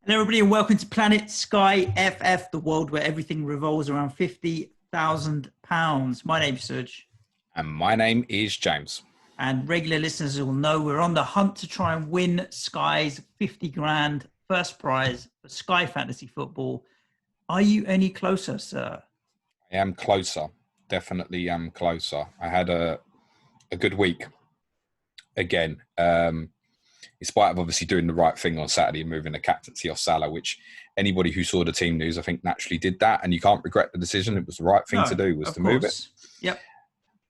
Hello, everybody, and welcome to Planet Sky FF, the world where everything revolves around £50,000. My name's Suj. And my name is James. And regular listeners will know we're on the hunt to try and win Sky's 50 grand first prize for Sky Fantasy Football. Are you any closer, sir? I am closer. Definitely am closer. I had a good week again. In spite of obviously doing the right thing on Saturday and moving the captaincy off Salah, which anybody who saw the team news, I think, naturally did that. And you can't regret the decision. It was the right thing to do, was to move it. Yep.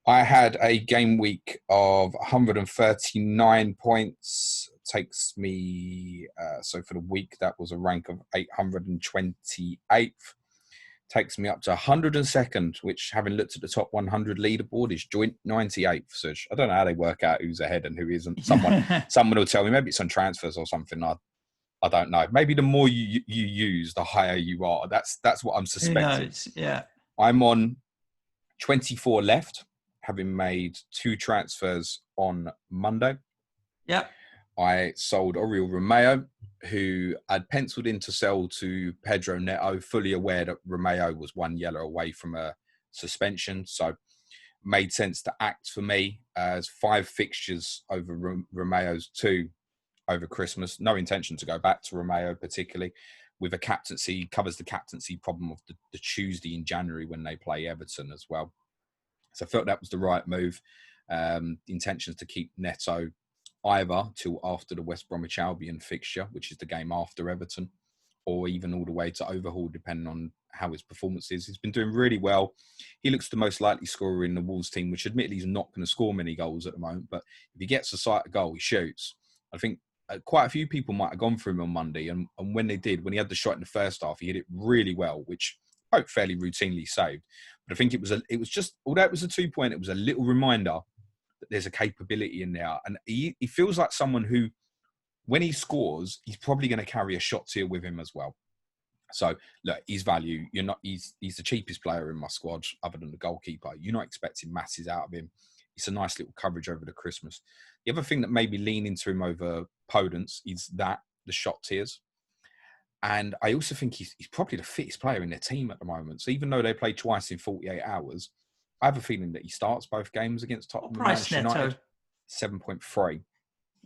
I had a game week of 139 points. Takes me, so for the week, that was a rank of 828th. Takes me up to 102nd, which, having looked at the top 100 leaderboard, is joint 98th. So I don't know how they work out who's ahead and who isn't. Someone will tell me. Maybe it's on transfers or something. I don't know. Maybe the more you use, the higher you are. That's what I'm suspecting. Who knows? Yeah. I'm on 24 left, having made 2 transfers on Monday. Yep. I sold Oriol Romeo, who I'd penciled in to sell to Pedro Neto, fully aware that Romeo was 1 yellow away from a suspension. So made sense to act for me as 5 fixtures over Romeo's 2 over Christmas. No intention to go back to Romeo particularly. With a captaincy, covers the captaincy problem of the Tuesday in January when they play Everton as well. So I felt that was the right move. The intention is to keep Neto either till after the West Bromwich Albion fixture, which is the game after Everton, or even all the way to Overhaul, depending on how his performance is. He's been doing really well. He looks the most likely scorer in the Wolves team, which admittedly is not going to score many goals at the moment, but if he gets a sight of goal, he shoots. I think quite a few people might have gone for him on Monday, and when they did, when he had the shot in the first half, he hit it really well, which both fairly routinely saved. But I think it was just, although it was a 2-point, it was a little reminder that there's a capability in there. And he feels like someone who, when he scores, he's probably going to carry a shot tier with him as well. So, look, his value, he's the cheapest player in my squad other than the goalkeeper. You're not expecting masses out of him. It's a nice little coverage over the Christmas. The other thing that made me lean into him over Podence is the shot tiers. And I also think he's probably the fittest player in their team at the moment. So even though they play twice in 48 hours, I have a feeling that he starts both games against Tottenham and Manchester United. 7.3. Okay,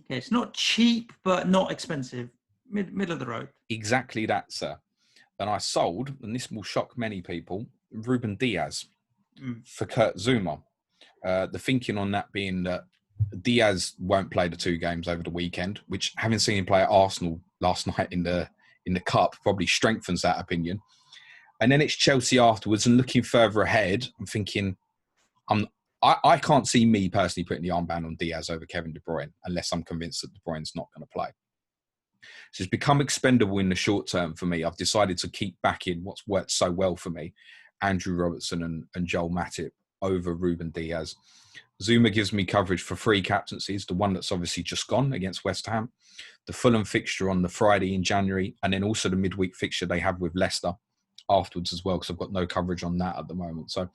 it's not cheap, but not expensive. Middle of the road. Exactly that, sir. And I sold, and this will shock many people, Ruben Diaz for Kurt Zouma. The thinking on that being that Diaz won't play the 2 games over the weekend, which, having seen him play at Arsenal last night in the Cup, probably strengthens that opinion. And then it's Chelsea afterwards, and looking further ahead, I'm thinking, I can't see me personally putting the armband on Diaz over Kevin De Bruyne unless I'm convinced that De Bruyne's not going to play. So it's become expendable in the short term for me. I've decided to keep backing what's worked so well for me, Andrew Robertson and Joel Matip over Ruben Diaz. Zouma gives me coverage for 3 captaincies, the one that's obviously just gone against West Ham, the Fulham fixture on the Friday in January, and then also the midweek fixture they have with Leicester afterwards as well, because I've got no coverage on that at the moment. So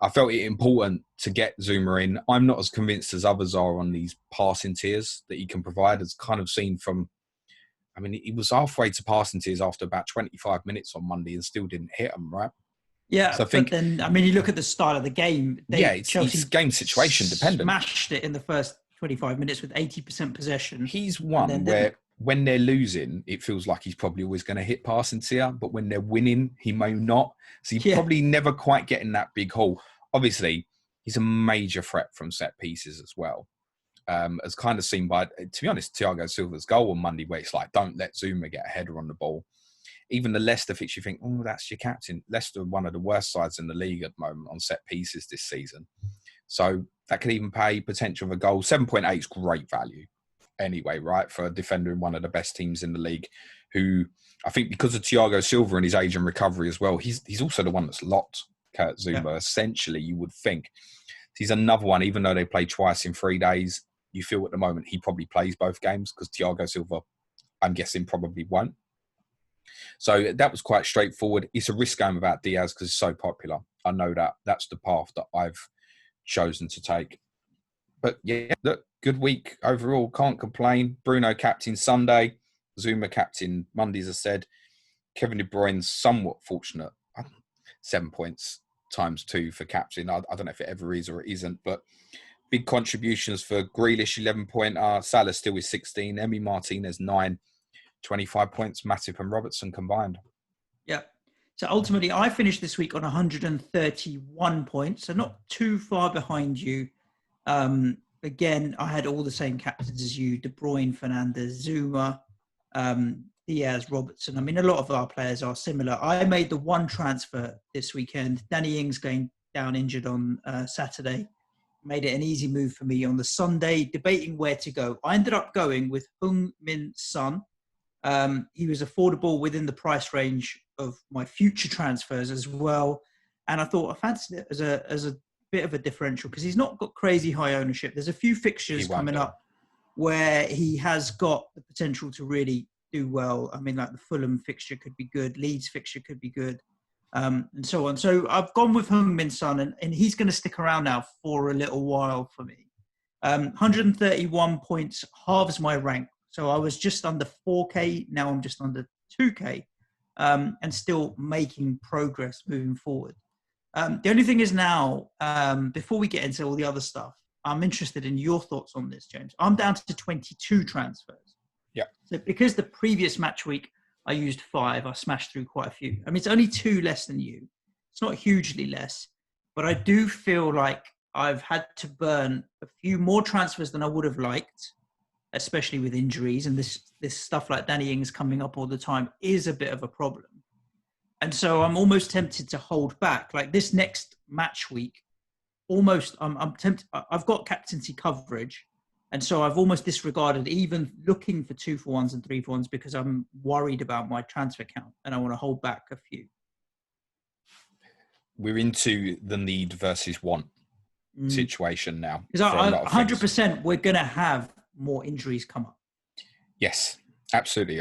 I felt it important to get Zouma in. I'm not as convinced as others are on these passing tiers that he can provide. As kind of seen from, I mean, he was halfway to passing tiers after about 25 minutes on Monday and still didn't hit them, right? Yeah, so but then, I mean, you look at the style of the game. It's game situation dependent. Smashed it in the first 25 minutes with 80% possession. He's one where when they're losing, it feels like he's probably always going to hit passing tier, but when they're winning, he may not. So he's probably never quite getting that big haul. Obviously, he's a major threat from set pieces as well. As kind of seen by, to be honest, Thiago Silva's goal on Monday, where it's like, don't let Zouma get a header on the ball. Even the Leicester fix, you think, oh, that's your captain. Leicester are one of the worst sides in the league at the moment on set pieces this season. So that could even pay potential of a goal. 7.8 is great value anyway, right? For a defender in one of the best teams in the league, who I think because of Thiago Silva and his age and recovery as well, he's also the one that's locked Kurt Zouma, essentially, you would think. He's another one, even though they play twice in 3 days, you feel at the moment he probably plays both games because Thiago Silva, I'm guessing, probably won't. So that was quite straightforward. It's a risk game about Diaz because it's so popular. I know that. That's the path that I've chosen to take. But yeah, look, good week overall. Can't complain. Bruno captain Sunday. Zouma captain Mondays, as I said. Kevin De Bruyne's somewhat fortunate. 7 points times 2 for captain. I don't know if it ever is or it isn't, but big contributions for Grealish, 11-pointer. Salah still is 16. Emi Martinez, 9. 25 points, Matip and Robertson combined. Yeah. So ultimately, I finished this week on 131 points, so not too far behind you. Again, I had all the same captains as you: De Bruyne, Fernandes, Zouma, Diaz, Robertson. I mean, a lot of our players are similar. I made the one transfer this weekend. Danny Ings going down injured on Saturday. Made it an easy move for me on the Sunday, debating where to go. I ended up going with Heung-Min Son. He was affordable within the price range of my future transfers as well. And I thought I fancied it as a bit of a differential because he's not got crazy high ownership. There's a few fixtures coming up where he has got the potential to really do well. I mean, like the Fulham fixture could be good. Leeds fixture could be good. And so on. So I've gone with Heung-Min Son, and he's going to stick around now for a little while for me. 131 points halves my rank. So I was just under 4K. Now I'm just under 2K, and still making progress moving forward. The only thing is now, before we get into all the other stuff, I'm interested in your thoughts on this, James. I'm down to 22 transfers. Yeah. So because the previous match week, I used 5. I smashed through quite a few. I mean, it's only 2 less than you. It's not hugely less, but I do feel like I've had to burn a few more transfers than I would have liked, especially with injuries. And this stuff like Danny Ings coming up all the time is a bit of a problem. And so I'm almost tempted to hold back. Like this next match week, I'm tempted. I've got captaincy coverage. And so I've almost disregarded even looking for 2-for-1s and 3-for-1s because I'm worried about my transfer count and I want to hold back a few. We're into the need versus want situation now. Because 100% we're going to have more injuries come up. Yes, absolutely.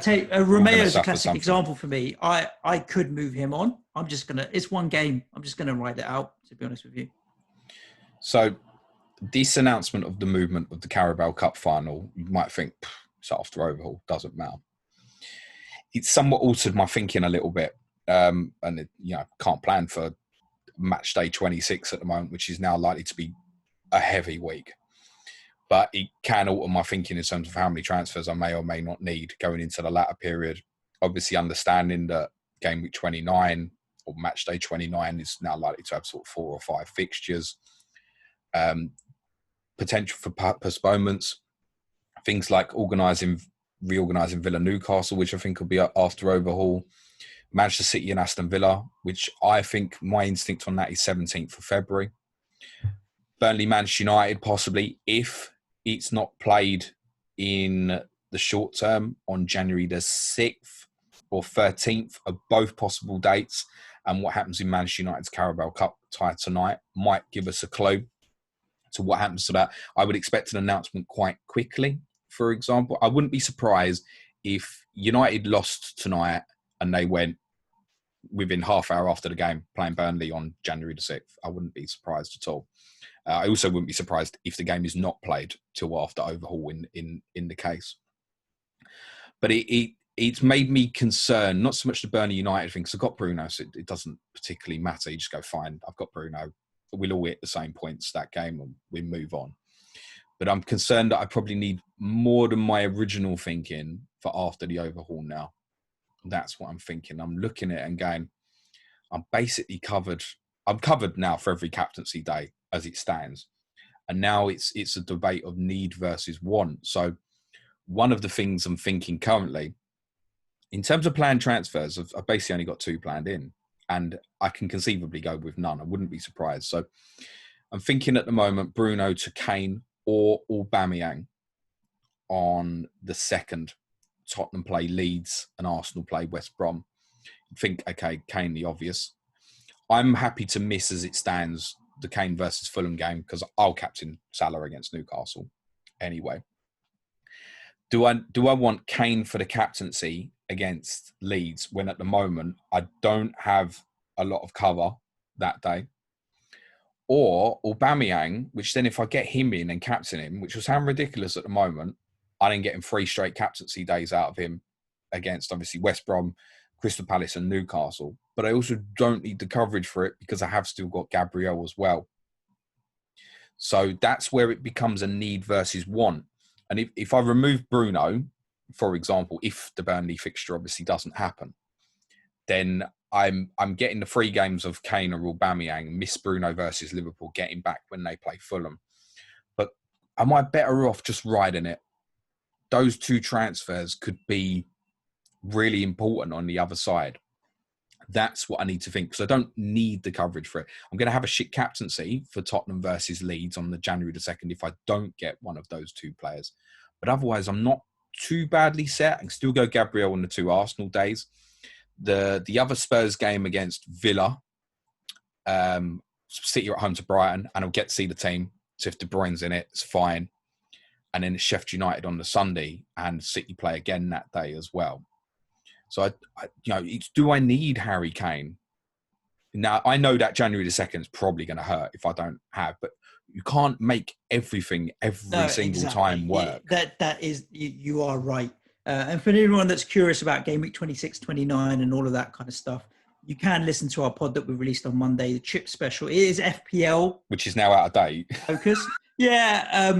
Take Romeo is a classic example for me. I could move him on. It's one game. I'm just going to ride it out, to be honest with you. So this announcement of the movement of the Carabao Cup final, you might think, it's after Overhaul, doesn't matter. It's somewhat altered my thinking a little bit. Can't plan for match day 26 at the moment, which is now likely to be a heavy week. But it can alter my thinking in terms of how many transfers I may or may not need going into the latter period. Obviously, understanding that Gameweek 29 or match day 29 is now likely to have sort of 4 or 5 fixtures. Potential for postponements, things like reorganising Villa Newcastle, which I think will be after Overhaul. Manchester City and Aston Villa, which I think my instinct on that is 17th of February. Burnley, Manchester United, possibly, if it's not played in the short term on January the 6th or 13th are both possible dates. And what happens in Manchester United's Carabao Cup tie tonight might give us a clue to what happens to that. I would expect an announcement quite quickly, for example. I wouldn't be surprised if United lost tonight and they went within half hour after the game playing Burnley on January the 6th. I wouldn't be surprised at all. I also wouldn't be surprised if the game is not played till after Overhaul in the case. But it's made me concerned, not so much the Burnley United thing, because I've got Bruno, so it doesn't particularly matter. You just go, fine, I've got Bruno. We'll all hit the same points that game and we move on. But I'm concerned that I probably need more than my original thinking for after the Overhaul now. That's what I'm thinking. I'm looking at it and going, I'm basically covered. I'm covered now for every captaincy day as it stands. And now it's a debate of need versus want. So one of the things I'm thinking currently, in terms of planned transfers, I've basically only got 2 planned in. And I can conceivably go with none. I wouldn't be surprised. So I'm thinking at the moment, Bruno to Kane or Aubameyang on the 2nd. Tottenham play Leeds and Arsenal play West Brom. Think, okay, Kane, the obvious. I'm happy to miss as it stands the Kane versus Fulham game because I'll captain Salah against Newcastle anyway. Do I want Kane for the captaincy against Leeds when at the moment I don't have a lot of cover that day? Or Aubameyang, which then if I get him in and captain him, which will sound ridiculous at the moment, I didn't get him 3 straight captaincy days out of him against, obviously, West Brom, Crystal Palace and Newcastle. But I also don't need the coverage for it because I have still got Gabriel as well. So that's where it becomes a need versus want. And if I remove Bruno, for example, if the Burnley fixture obviously doesn't happen, then I'm getting the 3 games of Kane or Aubameyang, miss Bruno versus Liverpool, getting back when they play Fulham. But am I better off just riding it? Those 2 transfers could be really important on the other side. That's what I need to think, because I don't need the coverage for it. I'm going to have a shit captaincy for Tottenham versus Leeds on the January the 2nd if I don't get one of those 2 players. But otherwise, I'm not too badly set. I can still go Gabriel on the 2 Arsenal days. The other Spurs game against Villa, City are at home to Brighton, and I'll get to see the team. So if De Bruyne's in it, it's fine. And then it's Sheffield United on the Sunday, and City play again that day as well. So, do I need Harry Kane? Now, I know that January the 2nd is probably going to hurt if I don't have, but you can't make everything every single time work. That is, you are right. And for anyone that's curious about Game Week 26, 29 and all of that kind of stuff, you can listen to our pod that we released on Monday, the Chip Special. It is FPL. Which is now out of date. Focus. Yeah,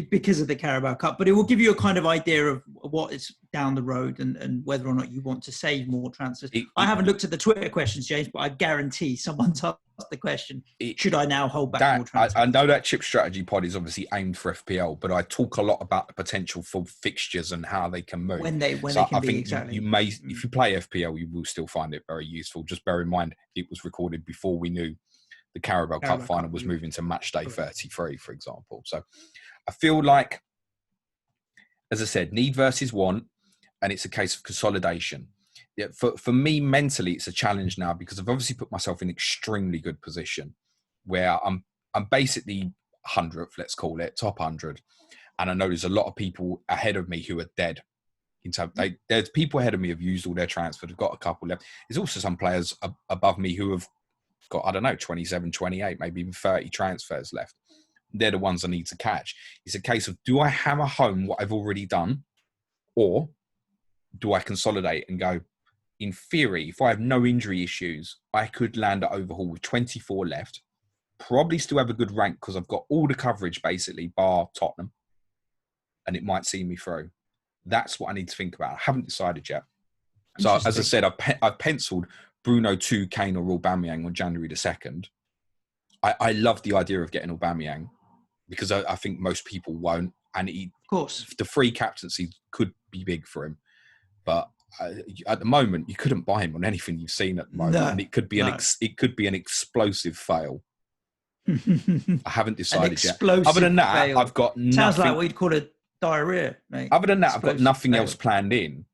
because of the Carabao Cup. But it will give you a kind of idea of what is down the road and whether or not you want to save more transfers. I haven't looked at the Twitter questions, James, but I guarantee someone's asked the question, should I now hold back more transfers? I know that Chip Strategy pod is obviously aimed for FPL, but I talk a lot about the potential for fixtures and how they can move. When they can be, exactly. You may, if you play FPL, you will still find it very useful. Just bear in mind, it was recorded before we knew the Carabao Cup final was moving to match day 33, for example. So I feel like, as I said, need versus want, and it's a case of consolidation. Yeah, for me, mentally, it's a challenge now because I've obviously put myself in an extremely good position where I'm basically 100th, let's call it, top 100. And I know there's a lot of people ahead of me who are dead. There's people ahead of me who've used all their transfers, have got a couple left. There's also some players above me who have got, 27, 28, maybe even 30 transfers left. They're the ones I need to catch. It's a case of, do I hammer home what I've already done, or do I consolidate and go, in theory, if I have no injury issues, I could land at Overhaul with 24 left, probably still have a good rank because I've got all the coverage basically, bar Tottenham, and it might see me through. That's what I need to think about. I haven't decided yet. So as I said, I've penciled Bruno 2, Kane or Aubameyang on January the 2nd. I love the idea of getting Aubameyang because I think most people won't. And of course, the free captaincy could be big for him. But at the moment, you couldn't buy him on anything you've seen at the moment. No, and it could be an explosive fail. I haven't decided yet. Other than that, fail. I've got nothing. Sounds like what you'd call a diarrhea, mate. Other than that, I've got nothing else planned in.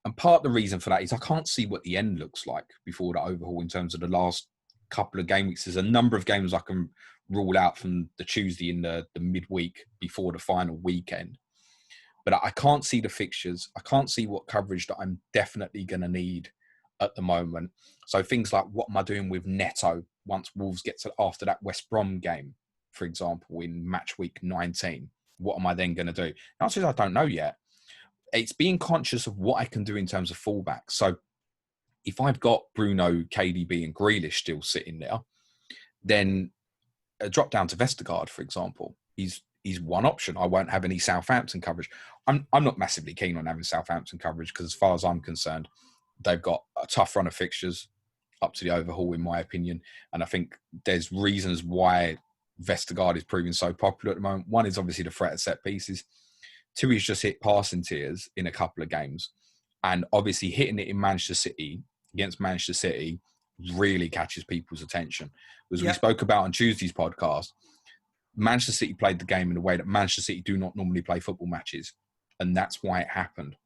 And part of the reason for that is I can't see what the end looks like before the Overhaul in terms of the last couple of game weeks. There's a number of games I can rule out from the Tuesday in the midweek before the final weekend. But I can't see the fixtures. I can't see what coverage that I'm definitely going to need at the moment. So things like, what am I doing with Neto once Wolves get to after that West Brom game, for example, in match week 19? What am I then going to do? The answer is I don't know yet. It's being conscious of what I can do in terms of fullbacks. So if I've got Bruno, KDB and Grealish still sitting there, then a drop down to Vestergaard, for example, he's one option. I won't have any Southampton coverage. I'm not massively keen on having Southampton coverage because as far as I'm concerned, they've got a tough run of fixtures up to the Overhaul, in my opinion. And I think there's reasons why Vestergaard is proving so popular at the moment. One is obviously the threat of set pieces. 2, he's just hit passing tiers in a couple of games. And obviously hitting it in Manchester City against Manchester City really catches people's attention. As we spoke about on Tuesday's podcast, Manchester City played the game in a way that Manchester City do not normally play football matches. And that's why it happened.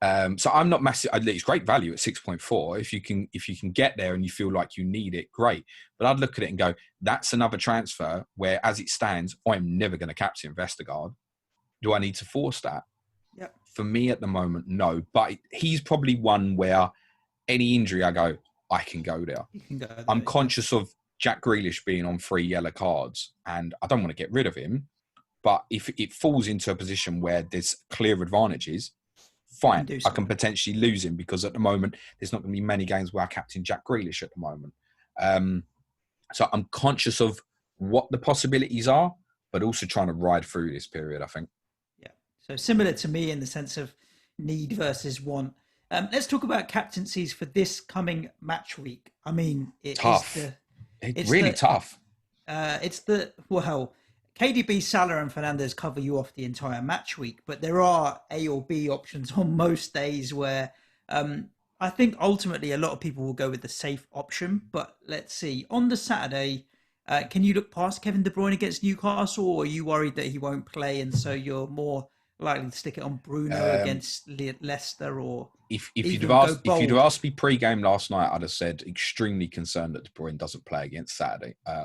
So I'm not massive. It's great value at 6.4. If you can get there and you feel like you need it, great. But I'd look at it and go, that's another transfer where, as it stands, I'm never going to captain Vestergaard. Do I need to force that? Yep. For me at the moment, no. But he's probably one where any injury, I go, I can go there. You can go there. I'm conscious of Jack Grealish being on 3 yellow cards, and I don't want to get rid of him. But if it falls into a position where there's clear advantages, fine, I can potentially lose him, because at the moment there's not going to be many games where I captain Jack Grealish at the moment. So I'm conscious of what the possibilities are, but also trying to ride through this period, I think. Yeah. So similar to me in the sense of need versus want. Let's talk about captaincies for this coming match week. I mean, it's really tough. KDB, Salah and Fernandes cover you off the entire match week, but there are A or B options on most days where I think ultimately a lot of people will go with the safe option. But let's see. On the Saturday, can you look past Kevin De Bruyne against Newcastle, or are you worried that he won't play and so you're more likely to stick it on Bruno against Leicester? Or if you'd have asked me pre-game last night, I'd have said extremely concerned that De Bruyne doesn't play against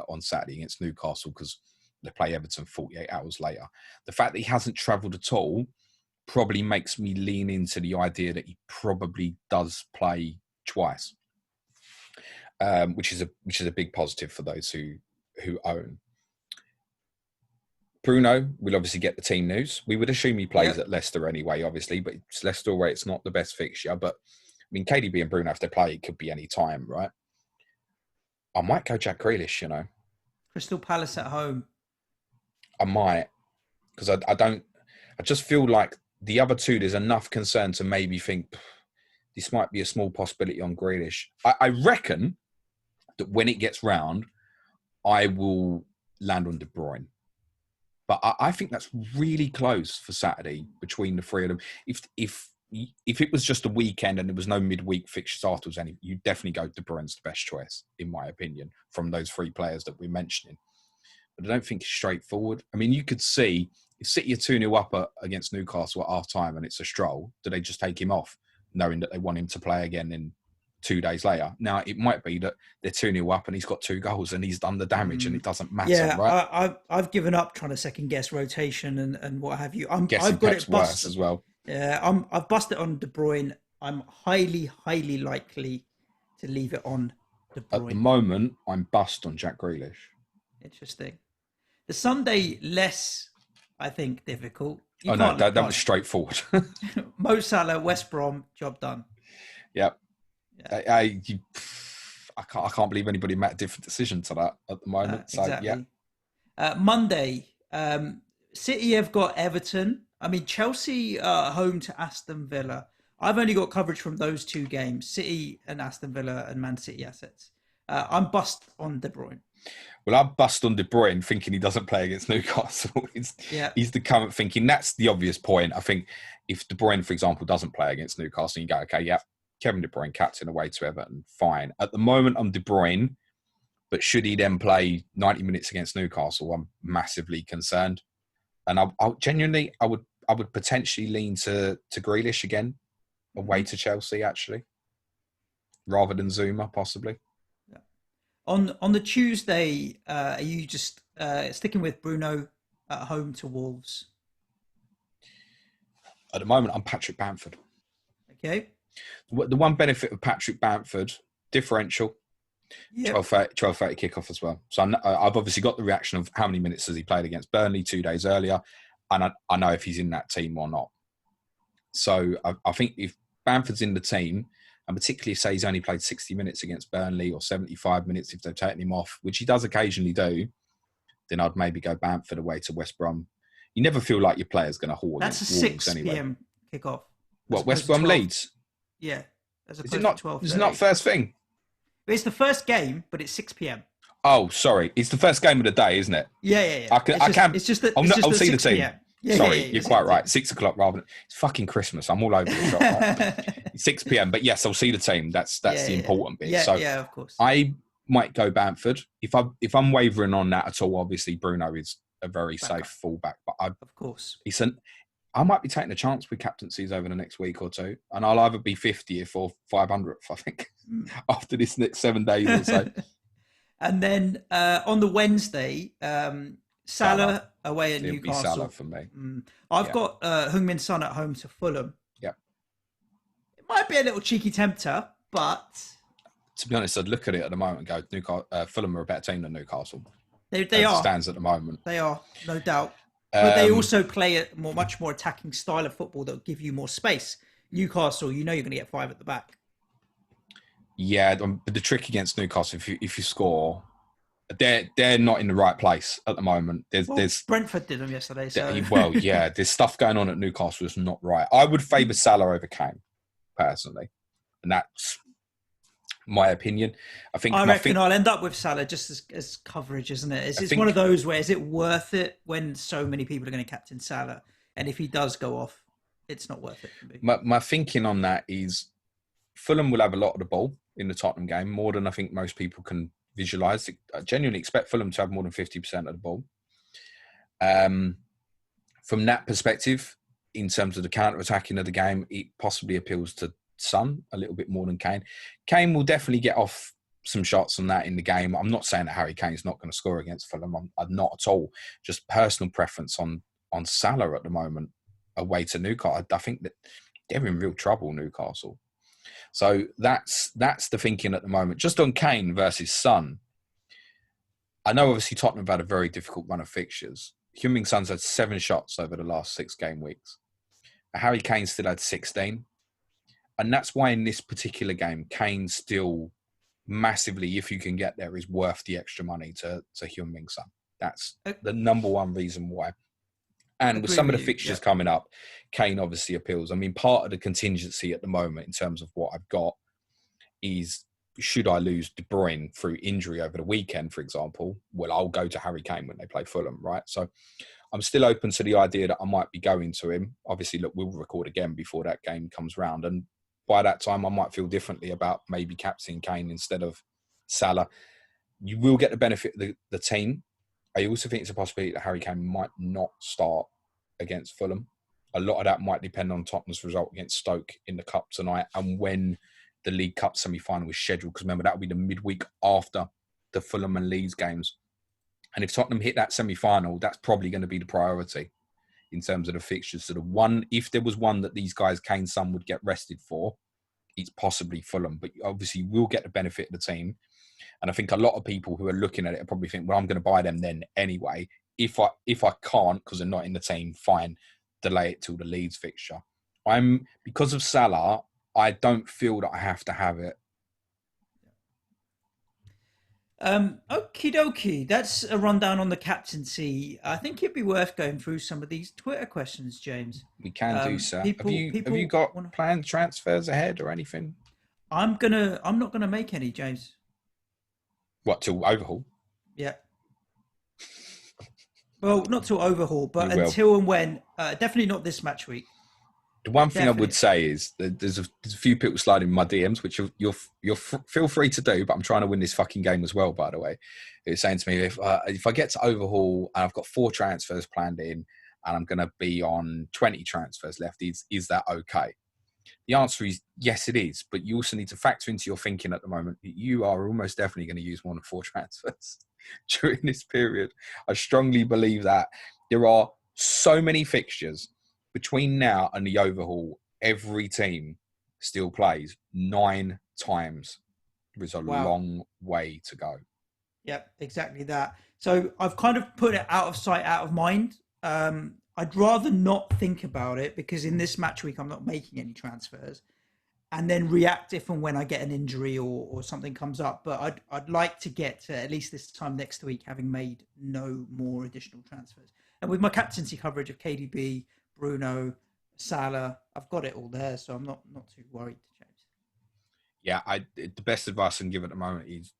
on Saturday against Newcastle, because they play Everton 48 hours later. The fact that he hasn't travelled at all probably makes me lean into the idea that he probably does play twice, which is a big positive for those who own. Bruno will obviously get the team news. We would assume he plays at Leicester anyway, obviously, but it's Leicester away. It's not the best fixture, but I mean, KDB and Bruno, if they play, it could be any time, right? I might go Jack Grealish, Crystal Palace at home. I might, because I just feel like the other two, there's enough concern to maybe think this might be a small possibility on Grealish. I reckon that when it gets round, I will land on De Bruyne. But I think that's really close for Saturday between the three of them. If it was just a weekend and there was no midweek fixtures afterwards, you definitely go De Bruyne's the best choice, in my opinion, from those three players that we're mentioning. But I don't think it's straightforward. I mean, you could see if City are 2-0 up against Newcastle at half-time and it's a stroll, do they just take him off, knowing that they want him to play again in 2 days later? Now, it might be that they're 2-0 up and he's got 2 goals and he's done the damage and it doesn't matter, right? I've given up trying to second-guess rotation and what have you. I've got Pep's it worse as well. Yeah, I've busted on De Bruyne. I'm highly, highly likely to leave it on De Bruyne. At the moment, I'm bust on Jack Grealish. Interesting. The Sunday, less, I think, difficult. That was straightforward. Mo Salah, West Brom, job done. Yep. Yeah. I can't believe anybody made a different decision to that at the moment. Exactly. Monday, City have got Everton. I mean, Chelsea are home to Aston Villa. I've only got coverage from those 2 games, City and Aston Villa and Man City assets. I'm bust on De Bruyne. Well, I bust on De Bruyne thinking he doesn't play against Newcastle. He's the current thinking. That's the obvious point. I think if De Bruyne, for example, doesn't play against Newcastle, you go, okay, Kevin De Bruyne captain away to Everton, fine. At the moment, I'm De Bruyne, but should he then play 90 minutes against Newcastle, I'm massively concerned. And I genuinely, I would potentially lean to Grealish again, away to Chelsea, actually, rather than Zouma, possibly. On the Tuesday, are you just sticking with Bruno at home to Wolves? At the moment, I'm Patrick Bamford. Okay. The one benefit of Patrick Bamford, differential, 12:30 kickoff as well. So I've obviously got the reaction of how many minutes has he played against Burnley 2 days earlier, and I know if he's in that team or not. So I think if Bamford's in the team, and particularly say he's only played 60 minutes against Burnley or 75 minutes if they've taken him off, which he does occasionally do, then I'd maybe go Bamford away to West Brom. You never feel like your player's going to haul. That's a 6 p.m. kickoff. What, West Brom Leeds? Yeah. As is it not 12:30? Is it not first thing? It's the first game, but it's 6 p.m. Oh, sorry. It's the first game of the day, isn't it? Yeah. I'll see the team. Yeah, sorry, you're quite right. 6 o'clock rather than... It's fucking Christmas. I'm all over the shop. Right? 6 p.m. But yes, I'll see the team. That's the important bit. Yeah, of course. I might go Bamford. If I'm wavering on that at all, obviously Bruno is a very safe fullback. But of course. I might be taking a chance with captaincies over the next week or two. And I'll either be 50th or 500th, I think, after this next 7 days or so. And then on the Wednesday... Salah away at Newcastle. It'll be Salah for me. I've got Heung-Min Son at home to Fulham. Yeah. It might be a little cheeky tempter, but... To be honest, I'd look at it at the moment and go, Fulham are a better team than Newcastle. They are. Stands at the moment. They are, no doubt. But they also play a much more attacking style of football that will give you more space. Newcastle, you know you're going to get 5 at the back. Yeah, but the trick against Newcastle, if you score, they're not in the right place at the moment. There's Brentford did them yesterday. So well, yeah, there's stuff going on at Newcastle that's not right. I would favour Salah over Kane, personally, and that's my opinion. I reckon I'll end up with Salah just as coverage, isn't it? It's one of those where is it worth it when so many people are going to captain Salah, and if he does go off, it's not worth it for me. My thinking on that is Fulham will have a lot of the ball in the Tottenham game, more than I think most people can visualise. I genuinely expect Fulham to have more than 50% of the ball. From that perspective, in terms of the counter-attacking of the game, it possibly appeals to Son a little bit more than Kane. Kane will definitely get off some shots on that in the game. I'm not saying that Harry Kane's not going to score against Fulham. I'm not at all. Just personal preference on Salah at the moment away to Newcastle. I think that they're in real trouble, Newcastle. So that's the thinking at the moment. Just on Kane versus Son, I know obviously Tottenham have had a very difficult run of fixtures. Heung-Min Son's had 7 shots over the last 6 game weeks. Harry Kane still had 16. And that's why in this particular game, Kane still massively, if you can get there, is worth the extra money to Heung-Min Son. That's the number one reason why. And with some of the fixtures coming up, Kane obviously appeals. I mean, part of the contingency at the moment in terms of what I've got is, should I lose De Bruyne through injury over the weekend, for example, well, I'll go to Harry Kane when they play Fulham, right? So I'm still open to the idea that I might be going to him. Obviously, look, we'll record again before that game comes round. And by that time, I might feel differently about maybe captaining Kane instead of Salah. You will get the benefit of the team. I also think it's a possibility that Harry Kane might not start against Fulham. A lot of that might depend on Tottenham's result against Stoke in the Cup tonight and when the League Cup semi-final is scheduled. Because remember, that will be the midweek after the Fulham and Leeds games. And if Tottenham hit that semi-final, that's probably going to be the priority in terms of the fixtures. So the one, if there was one that these guys, Kane, Son, would get rested for, it's possibly Fulham. But obviously, we'll get the benefit of the team. And I think a lot of people who are looking at it probably think, well, I'm going to buy them then anyway. If I can't, because they're not in the team, fine, delay it till the Leeds fixture. Because of Salah, I don't feel that I have to have it. Okie dokie. That's a rundown on the captaincy. I think it'd be worth going through some of these Twitter questions, James. We can do so. Have you got planned transfers ahead or anything? I'm not gonna make any, James. What, till Overhaul? Yeah. Well, not till Overhaul, but until and when. Definitely not this match week. The one thing I would say is that there's a few people sliding in my DMs, which you'll feel free to do, but I'm trying to win this fucking game as well, by the way. It's saying to me, if I get to Overhaul and I've got 4 transfers planned in and I'm going to be on 20 transfers left, is that okay? The answer is yes, it is. But you also need to factor into your thinking at the moment that you are almost definitely going to use more than 4 transfers during this period. I strongly believe that. There are so many fixtures between now and the Overhaul. Every team still plays 9 times. There is a long way to go. Yep, exactly that. So I've kind of put it out of sight, out of mind. I'd rather not think about it because in this match week, I'm not making any transfers and then react if and when I get an injury or something comes up. But I'd like to get to at least this time next week, having made no more additional transfers. And with my captaincy coverage of KDB, Bruno, Salah, I've got it all there. So I'm not too worried, James. Yeah, the best advice I can give at the moment is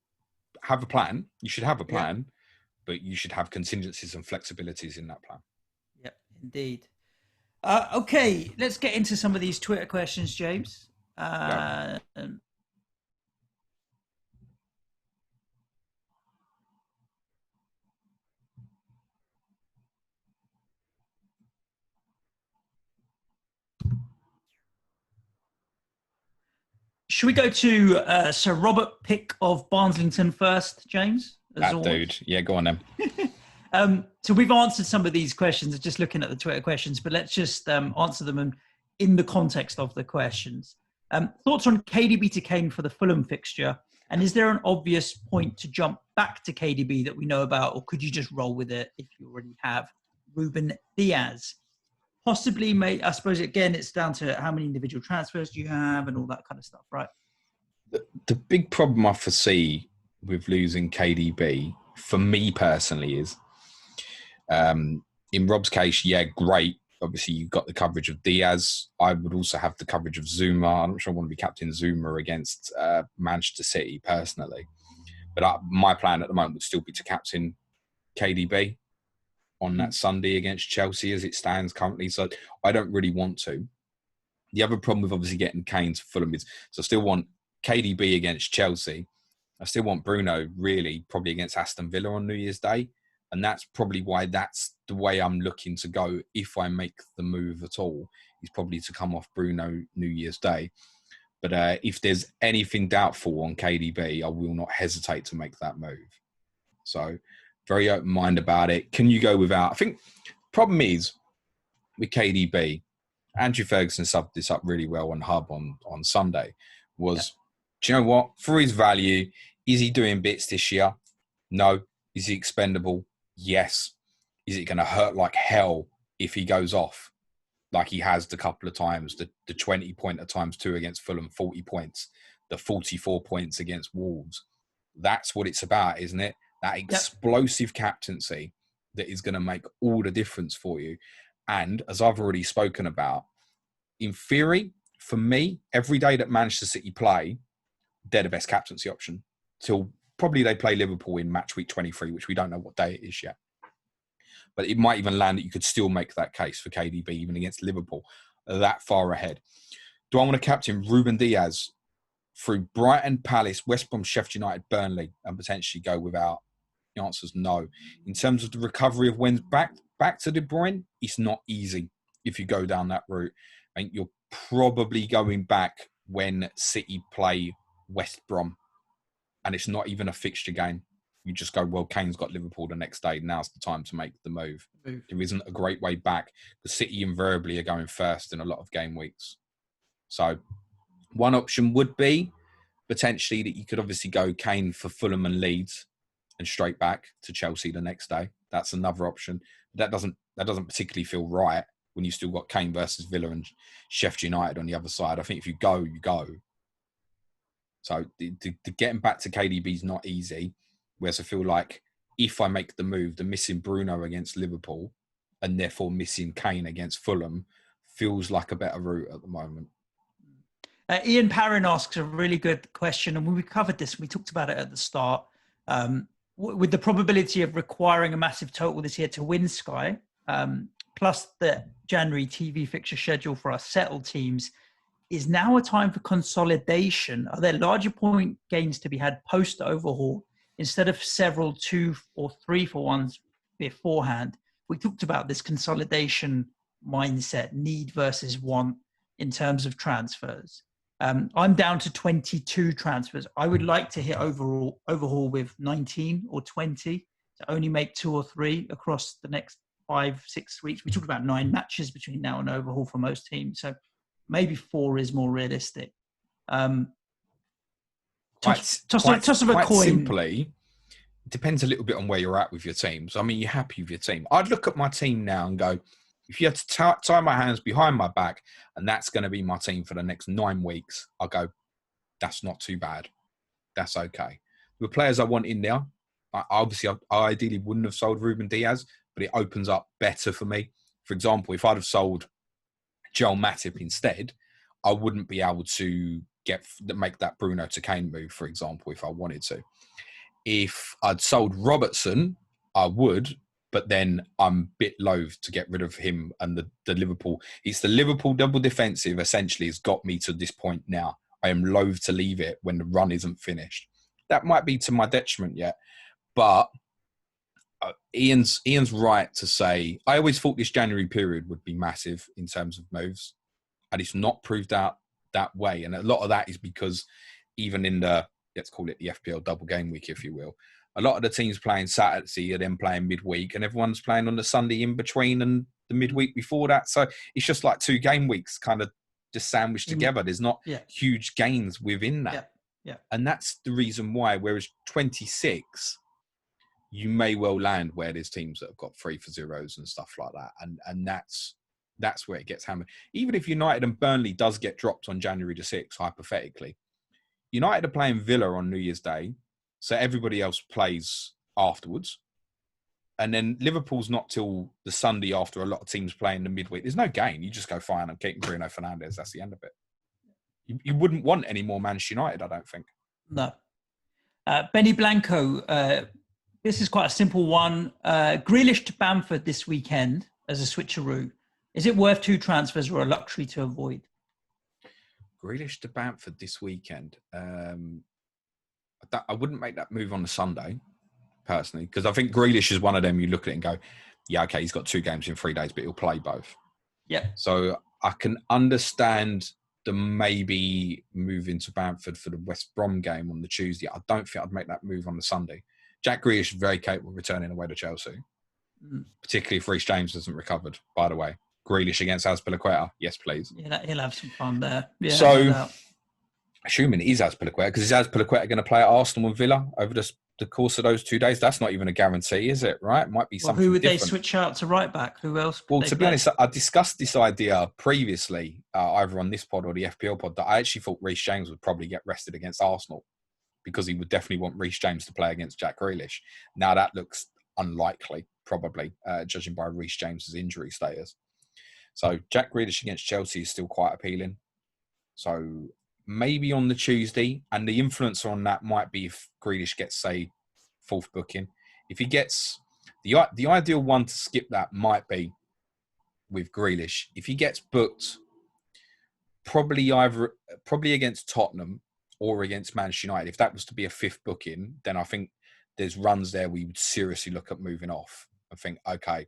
have a plan. You should have a plan, but you should have contingencies and flexibilities in that plan. Yep, indeed. Okay, let's get into some of these Twitter questions, James. Should we go to Sir Robert Pick of Barnslington first, James? That dude. Yeah, go on then. So we've answered some of these questions, just looking at the Twitter questions, but let's just answer them in the context of the questions. Thoughts on KDB to Kane for the Fulham fixture? And is there an obvious point to jump back to KDB that we know about, or could you just roll with it if you already have Ruben Diaz. Possibly, I suppose, again, it's down to how many individual transfers you have and all that kind of stuff, right? The big problem I foresee with losing KDB, for me personally, is in Rob's case, yeah, great. Obviously, you've got the coverage of Diaz. I would also have the coverage of Zouma. I'm not sure I want to be captain Zouma against Manchester City personally. But my plan at the moment would still be to captain KDB on that Sunday against Chelsea as it stands currently. So I don't really want to. The other problem with obviously getting Kane to Fulham is, so I still want KDB against Chelsea. I still want Bruno really probably against Aston Villa on New Year's Day. And that's probably why that's the way I'm looking to go if I make the move at all, is probably to come off Bruno New Year's Day. But if there's anything doubtful on KDB, I will not hesitate to make that move. So very open mind about it. Can you go without? I think the problem is with KDB, Andrew Ferguson subbed this up really well on Hub on Sunday, was, do you know what? For his value, is he doing bits this year? No. Is he expendable? Yes. Is it going to hurt like hell if he goes off like he has the couple of times, the 20-pointer times 2 against Fulham, 40 points, the 44 points against Wolves? That's what it's about, isn't it? That explosive captaincy that is going to make all the difference for you. And as I've already spoken about, in theory, for me, every day that Manchester City play, they're the best captaincy option till probably they play Liverpool in match week 23, which we don't know what day it is yet. But it might even land that you could still make that case for KDB even against Liverpool that far ahead. Do I want to captain Ruben Diaz through Brighton, Palace, West Brom, Sheffield United, Burnley, and potentially go without? The answer is no. In terms of the recovery of when's back to De Bruyne, it's not easy if you go down that route. I think you're probably going back when City play West Brom, and it's not even a fixture game. You just go, well, Kane's got Liverpool the next day. Now's the time to make the move. There isn't a great way back. The City invariably are going first in a lot of game weeks. So one option would be potentially that you could obviously go Kane for Fulham and Leeds and straight back to Chelsea the next day. That's another option. That doesn't particularly feel right when you still got Kane versus Villa and Sheffield United on the other side. I think if you go, you go. So the getting back to KDB is not easy. Whereas I feel like if I make the move, the missing Bruno against Liverpool and therefore missing Kane against Fulham feels like a better route at the moment. Ian Parron asks a really good question, and when we covered this, we talked about it at the start. With the probability of requiring a massive total this year to win Sky, plus the January TV fixture schedule for our settled teams, is now a time for consolidation? Are there larger point gains to be had post-overhaul instead of several 2 or 3 for ones beforehand? We talked about this consolidation mindset, need versus want in terms of transfers. I'm down to 22 transfers. I would like to hit overhaul with 19 or 20 to only make 2 or 3 across the next 5-6 weeks. We talked about 9 matches between now and overhaul for most teams. So maybe 4 is more realistic. Toss of a coin. Simply, it depends a little bit on where you're at with your teams. I mean, you're happy with your team. I'd look at my team now and go, if you had to tie my hands behind my back and that's going to be my team for the next 9 weeks, I'll go, that's not too bad. That's okay. The players I want in there, I ideally wouldn't have sold Ruben Diaz, but it opens up better for me. For example, if I'd have sold Joel Matip instead, I wouldn't be able to make that Bruno to Kane move, for example, if I wanted to. If I'd sold Robertson, I would, but then I'm a bit loath to get rid of him and the Liverpool. It's the Liverpool double defensive essentially has got me to this point now. I am loath to leave it when the run isn't finished. That might be to my detriment yet, but Ian's right to say, I always thought this January period would be massive in terms of moves, and it's not proved out that way. And a lot of that is because even in the, let's call it the FPL double game week, if you will, a lot of the teams playing Saturday are then playing midweek, and everyone's playing on the Sunday in between and the midweek before that. So it's just like 2 game weeks kind of just sandwiched together. There's not huge gains within that. Yeah. And that's the reason why, whereas 26, you may well land where there's teams that have got 3 for zeros and stuff like that. And that's where it gets hammered. Even if United and Burnley does get dropped on January the 6th, hypothetically, United are playing Villa on New Year's Day, so everybody else plays afterwards. And then Liverpool's not till the Sunday after a lot of teams playing the midweek. There's no game. You just go fine. I'm keeping Bruno Fernandes. That's the end of it. You wouldn't want any more Manchester United, I don't think. No. Benny Blanco, this is quite a simple one. Grealish to Bamford this weekend as a switcheroo. Is it worth 2 transfers or a luxury to avoid? Grealish to Bamford this weekend. I wouldn't make that move on the Sunday, personally, because I think Grealish is one of them you look at it and go, yeah, okay, he's got 2 games in 3 days, but he'll play both. Yeah. So I can understand the maybe moving to Bamford for the West Brom game on the Tuesday. I don't think I'd make that move on the Sunday. Jack Grealish is very capable of returning away to Chelsea, particularly if Reece James hasn't recovered, by the way. Grealish against Azpilicueta, yes, please. Yeah, he'll have some fun there. Yeah, so, assuming it is Azpilicueta, because is Azpilicueta going to play at Arsenal and Villa over the course of those 2 days? That's not even a guarantee, is it? Right? It might be something. Who would different. they switch out to right back? Who else? Well, to be honest, I discussed this idea previously, either on this pod or the FPL pod, that I actually thought Reece James would probably get rested against Arsenal because he would definitely want Reece James to play against Jack Grealish. Now that looks unlikely, probably, judging by Reece James's injury status. So Jack Grealish against Chelsea is still quite appealing. So maybe on the Tuesday, and the influencer on that might be if Grealish gets, say, 4th booking. If he gets the ideal one to skip that might be with Grealish. If he gets booked, probably against Tottenham or against Manchester United. If that was to be a 5th booking, then I think there's runs there we would seriously look at moving off and think, okay,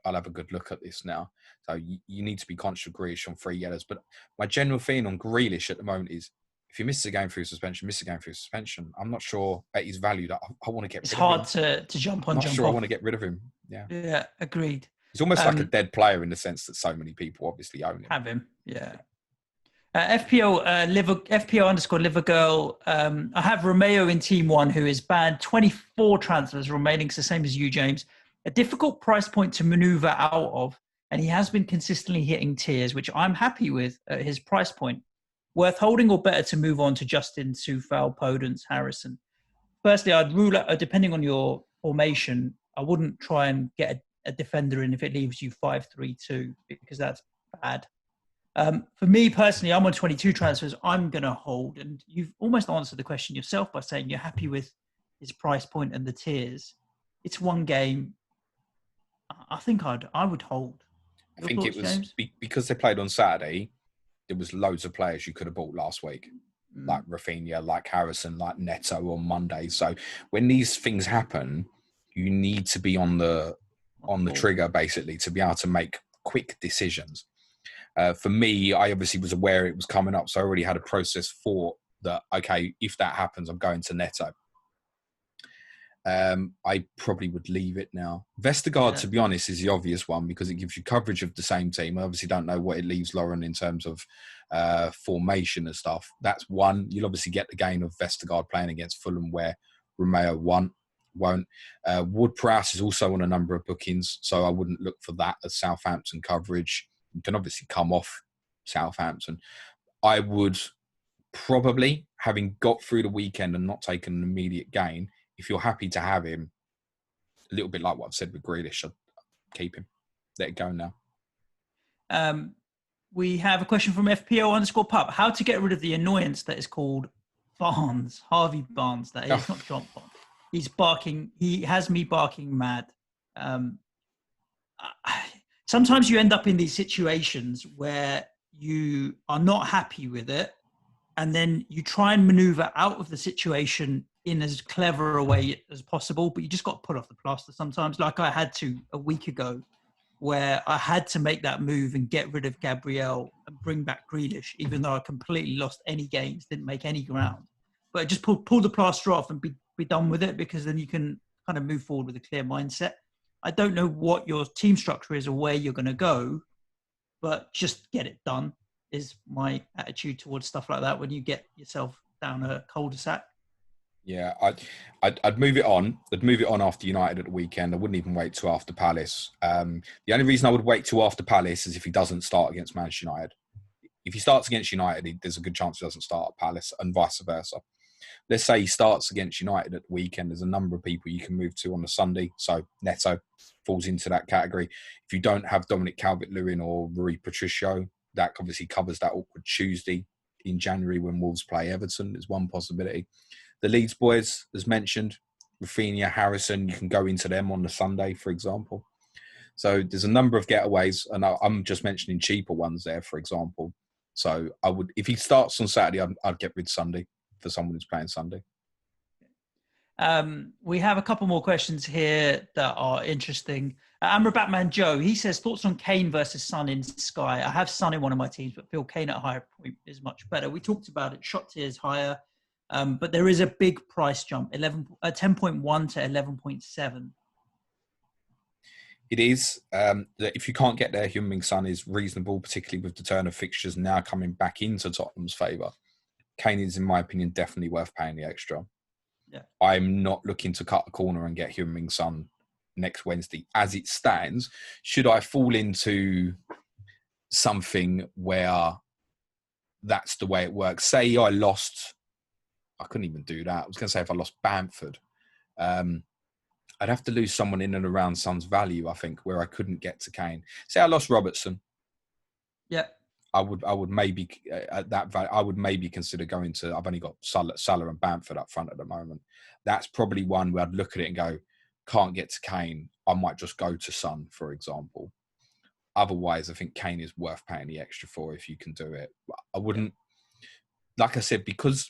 I'll have a good look at this now. So you need to be conscious of Grealish on 3 yellows. But my general feeling on Grealish at the moment is if he misses a game through suspension, I'm not sure at his value that I want to get rid of him. It's hard to jump on, I'm not jump sure off. I want to get rid of him. Yeah. Yeah, agreed. He's almost like a dead player in the sense that so many people obviously own him. Have him, yeah. FPL _Livergirl. I have Romeo in Team 1 who is banned. 24 transfers remaining, so same as you, James. A difficult price point to maneuver out of, and he has been consistently hitting tiers, which I'm happy with at his price point. Worth holding or better to move on to Justin, Soufal, Podence, Harrison? Firstly, I'd rule out, depending on your formation, I wouldn't try and get a defender in if it leaves you 5-3-2 because that's bad. For me personally, I'm on 22 transfers. I'm going to hold, and you've almost answered the question yourself by saying you're happy with his price point and the tiers. It's one game. I think I would hold. I think it was because they played on Saturday. There was loads of players you could have bought last week, like Rafinha, like Harrison, like Neto on Monday. So when these things happen, you need to be on the trigger basically to be able to make quick decisions. For me, I obviously was aware it was coming up, so I already had a process for that. Okay, if that happens, I'm going to Neto. I probably would leave it now. Vestergaard, to be honest, is the obvious one because it gives you coverage of the same team. I obviously don't know what it leaves Lauren in terms of formation and stuff. That's one. You'll obviously get the gain of Vestergaard playing against Fulham where Romeo won't. Wood-Prowse is also on a number of bookings, so I wouldn't look for that as Southampton coverage. You can obviously come off Southampton. I would probably, having got through the weekend and not taken an immediate gain, if you're happy to have him, a little bit like what I've said with Grealish, I'd keep him. Let it go now. We have a question from FPO_pup. How to get rid of the annoyance that is called Barnes, Harvey Barnes, that is, not John Barnes. He's barking. He has me barking mad. Sometimes you end up in these situations where you are not happy with it, and then you try and maneuver out of the situation in as clever a way as possible, but you just got to pull off the plaster sometimes, like I had to a week ago, where I had to make that move and get rid of Gabriel and bring back Grealish, even though I completely lost any games, didn't make any ground. But just pull the plaster off and be done with it, because then you can kind of move forward with a clear mindset. I don't know what your team structure is or where you're going to go, but just get it done is my attitude towards stuff like that when you get yourself down a cul-de-sac. Yeah, I'd move it on. I'd move it on after United at the weekend. I wouldn't even wait till after Palace. The only reason I would wait till after Palace is if he doesn't start against Manchester United. If he starts against United, there's a good chance he doesn't start at Palace, and vice versa. Let's say he starts against United at the weekend. There's a number of people you can move to on the Sunday. So Neto falls into that category. If you don't have Dominic Calvert-Lewin or Rui Patricio, that obviously covers that awkward Tuesday in January when Wolves play Everton. There's one possibility. The Leeds boys, as mentioned, Rafinha, Harrison, you can go into them on the Sunday, for example. So there's a number of getaways, and I'm just mentioning cheaper ones there, for example. So I would, if he starts on Saturday, I'd get rid Sunday for someone who's playing Sunday. We have a couple more questions here that are interesting. Amber Batman Joe, he says, thoughts on Kane versus Son in Sky. I have Son in one of my teams, but feel Kane at a higher point is much better. We talked about it. Shot tier is higher, but there is a big price jump, 10.1 to 11.7. It is. If you can't get there, Heung-Min Son is reasonable, particularly with the turn of fixtures now coming back into Tottenham's favour. Kane is, in my opinion, definitely worth paying the extra. Yeah. I'm not looking to cut a corner and get Heung-Min Son next Wednesday. As it stands, should I fall into something where that's the way it works? Say I couldn't even do that. I was going to say if I lost Bamford, I'd have to lose someone in and around Son's value, I think, where I couldn't get to Kane. Say I lost Robertson. Yeah. I would maybe at that value, I would maybe consider going to. I've only got Salah and Bamford up front at the moment. That's probably one where I'd look at it and go, can't get to Kane. I might just go to Son, for example. Otherwise, I think Kane is worth paying the extra for if you can do it. I wouldn't, like I said, because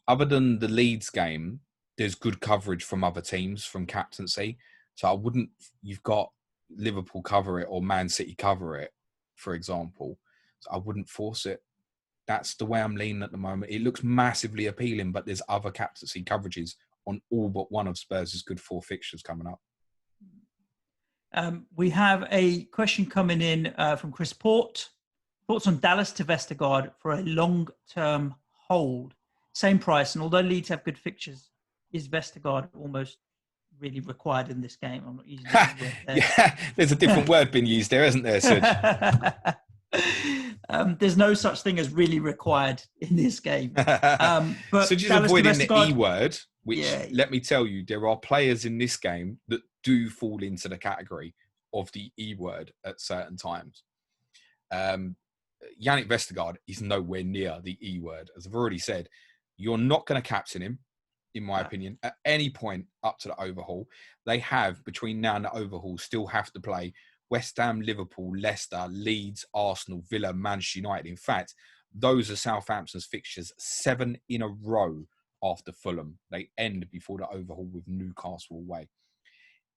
other than the Leeds game, there's good coverage from other teams from captaincy. So I wouldn't. You've got Liverpool cover it or Man City cover it, for example. So I wouldn't force it. That's the way I'm leaning at the moment. It looks massively appealing, but there's other captaincy coverages on all but one of Spurs' good 4 fixtures coming up. We have a question coming in from Chris Port. Thoughts on Dallas to Vestergaard for a long-term hold? Same price, and although Leeds have good fixtures, is Vestergaard almost really required in this game? I'm not using that word there. Yeah, there's a different word being used there, isn't there, Suj? There's no such thing as really required in this game. But Suj is avoiding the E word, which, let me tell you, there are players in this game that do fall into the category of the E word at certain times. Jannik Vestergaard is nowhere near the E word. As I've already said, you're not going to captain him, in my opinion, at any point up to the overhaul. They have, between now and the overhaul, still have to play West Ham, Liverpool, Leicester, Leeds, Arsenal, Villa, Manchester United. In fact, those are Southampton's fixtures 7 in a row after Fulham. They end before the overhaul with Newcastle away.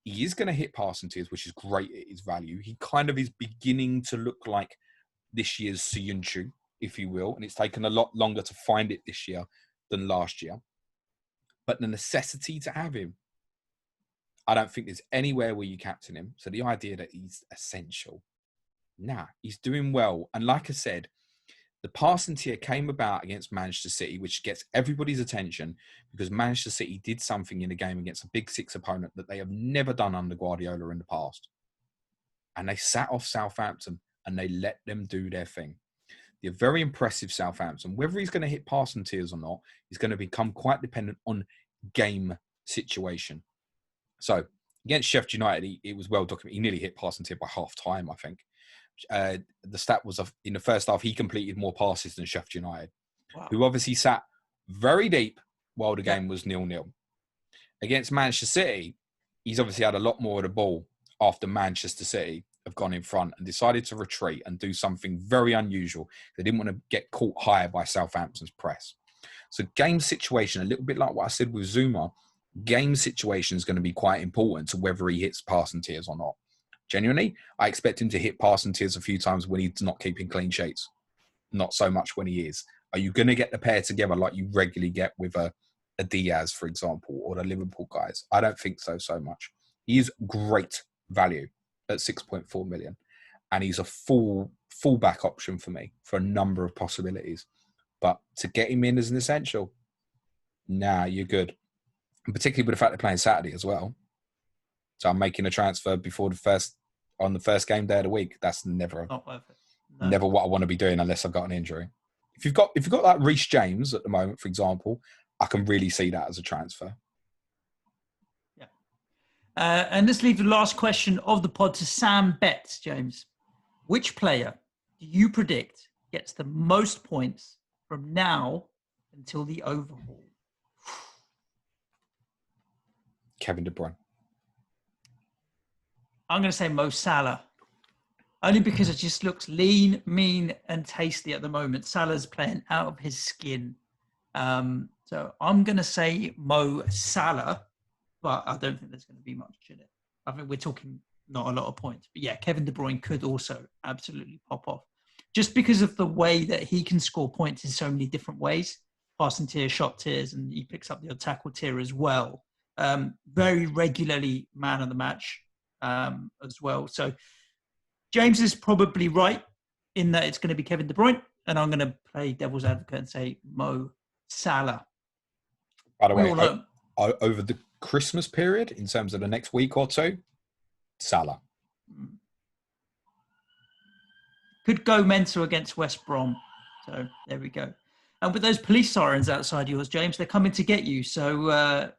He is going to hit passing tiers, which is great at his value. He kind of is beginning to look like this year's Suyuncu, if you will, and it's taken a lot longer to find it this year than last year. But the necessity to have him, I don't think there's anywhere where you captain him. So the idea that he's essential, he's doing well. And like I said, the passing tier came about against Manchester City, which gets everybody's attention because Manchester City did something in the game against a Big Six opponent that they have never done under Guardiola in the past. And they sat off Southampton and they let them do their thing. They're very impressive, Southampton. Whether he's going to hit passing tiers or not, he's going to become quite dependent on game situation. So against Sheffield United, it was well documented. He nearly hit passing tier by half time, I think. The stat was in the first half, he completed more passes than Sheffield United, who obviously sat very deep while the game was 0-0. Against Manchester City, he's obviously had a lot more of the ball after Manchester City have gone in front and decided to retreat and do something very unusual. They didn't want to get caught higher by Southampton's press. So game situation, a little bit like what I said with Zouma, game situation is going to be quite important to whether he hits passing tiers or not. Genuinely, I expect him to hit passing tiers a few times when he's not keeping clean sheets. Not so much when he is. Are you going to get the pair together like you regularly get with a Diaz, for example, or the Liverpool guys? I don't think so much. He is great value at 6.4 million. And he's a fullback option for me for a number of possibilities. But to get him in as an essential, you're good. and particularly with the fact they're playing Saturday as well. So I'm making a transfer before on the first game day of the week. That's never Not worth it. No. never what I want to be doing unless I've got an injury. If you've got like Reece James at the moment, for example, I can really see that as a transfer. Yeah. And let's leave the last question of the pod to Sam Betts, James. Which player do you predict gets the most points from now until the overhaul? Kevin De Bruyne. I'm going to say Mo Salah. Only because it just looks lean, mean, and tasty at the moment. Salah's playing out of his skin. So I'm going to say Mo Salah, but I don't think there's going to be much in it. I think we're talking not a lot of points. But yeah, Kevin De Bruyne could also absolutely pop off. Just because of the way that he can score points in so many different ways. Passing tier, shot tiers, and he picks up the tackle tier as well. Very regularly man of the match as well. So James is probably right in that it's going to be Kevin De Bruyne, and I'm going to play devil's advocate and say Mo Salah. By the way, over the Christmas period, in terms of the next week or two, Salah. Could go mental against West Brom. So there we go. And with those police sirens outside yours, James, they're coming to get you. So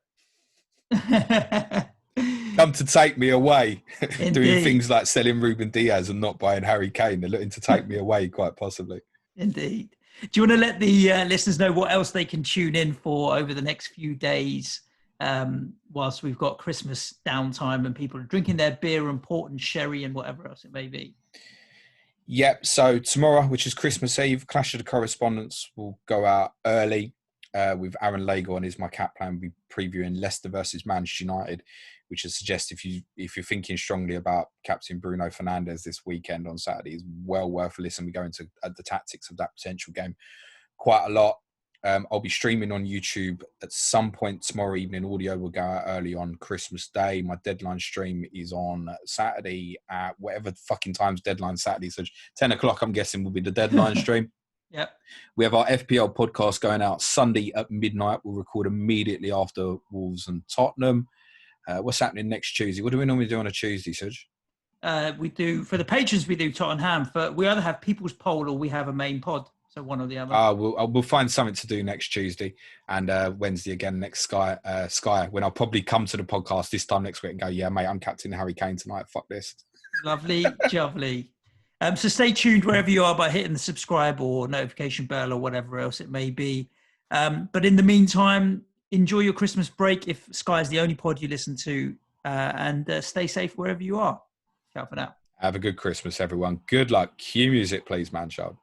come to take me away. Doing things like selling Ruben Diaz and not buying Harry Kane. They're looking to take me away, quite possibly. Indeed. Do you want to let the listeners know what else they can tune in for over the next few days whilst we've got Christmas downtime and people are drinking their beer and port and sherry and whatever else it may be? Yep. So tomorrow, which is Christmas Eve, Clash of the Correspondents will go out early with Aaron Lager on Is My Cat Plan. We'll be previewing Leicester versus Manchester United, which is suggest if you're thinking strongly about Captain Bruno Fernandes this weekend on Saturday, is well worth a listen. We go into the tactics of that potential game quite a lot. I'll be streaming on YouTube at some point tomorrow evening. Audio will go out early on Christmas Day. My deadline stream is on Saturday at whatever fucking time's deadline Saturday. So 10 o'clock, I'm guessing, will be the deadline stream. Yep. We have our FPL podcast going out Sunday at midnight. We'll record immediately after Wolves and Tottenham. What's happening next Tuesday? What do we normally do on a Tuesday, Suj? We do, for the patrons, we do Tottenham. But we either have People's Poll or we have a main pod. So one or the other. We'll find something to do next Tuesday and Wednesday again next Sky, when I'll probably come to the podcast this time next week and go, yeah, mate, I'm captain Harry Kane tonight. Fuck this. Lovely, lovely. So stay tuned wherever you are by hitting the subscribe or notification bell or whatever else it may be. But in the meantime, enjoy your Christmas break if Sky is the only pod you listen to, and stay safe wherever you are. Ciao for now. Have a good Christmas, everyone. Good luck. Cue music, please, man child.